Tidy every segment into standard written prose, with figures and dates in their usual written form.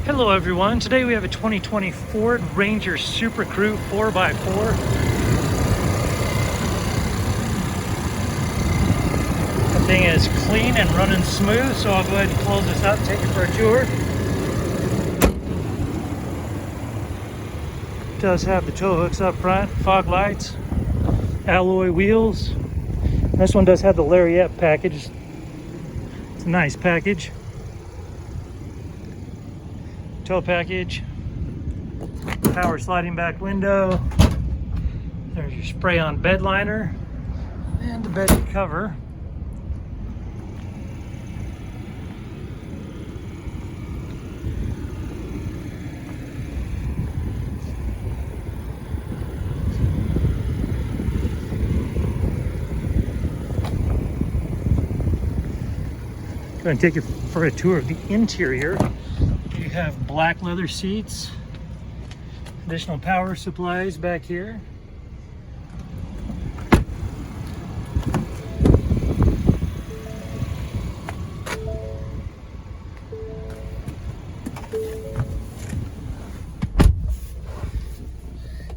Hello everyone, today we have a 2020 Ford Ranger Super Crew 4x4. The thing is clean and running smooth, so I'll go ahead and close this up, take it for a tour. It does have the tow hooks up front, fog lights, alloy wheels. This one does have the Lariat package. It's a nice package. Tow package, power sliding back window, there's your spray on bed liner and the bed cover. I'm going to take you for a tour of the interior. You have black leather seats, additional power supplies back here.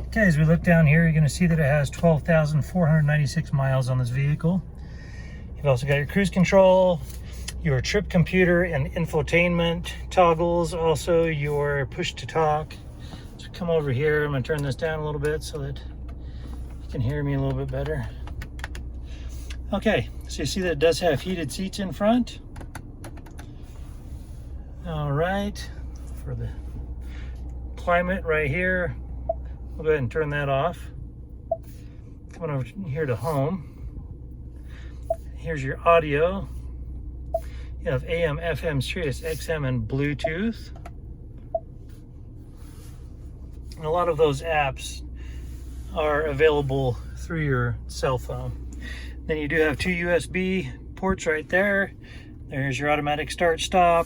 Okay, as we look down here, you're going to see that it has 12,496 miles on this vehicle. You've also got your cruise control, your trip computer and infotainment toggles, also your push to talk. So come over here, I'm going to turn this down a little bit so that you can hear me a little bit better. Okay, so you see that it does have heated seats in front. All right, for the climate right here, we'll go ahead and turn that off. Coming over here to home. Here's your audio. You have AM, FM, Sirius, XM, and Bluetooth. And a lot of those apps are available through your cell phone. Then you do have two USB ports right there. There's your automatic start-stop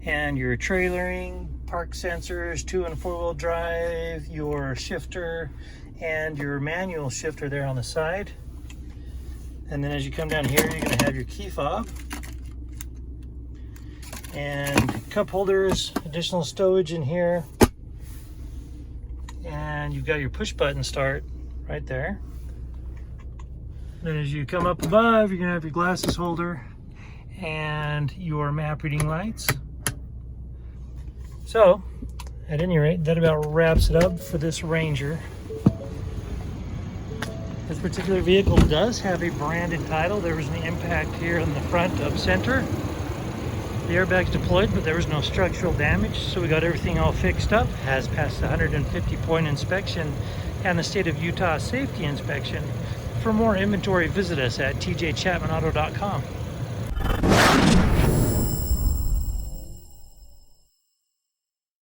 and your trailering, park sensors, 2- and 4-wheel drive, your shifter, and your manual shifter there on the side. And then as you come down here, you're going to have your key fob. And cup holders, additional stowage in here, and you've got your push button start right there. Then as you come up above, you're gonna have your glasses holder and your map reading lights. So at any rate, that about wraps it up for this Ranger. This particular vehicle does have a branded title. There was an impact here in the front up center. The airbag's deployed, but there was no structural damage, so we got everything all fixed up. Has passed the 150-point inspection and the state of Utah safety inspection. For more inventory, visit us at tjchapmanauto.com.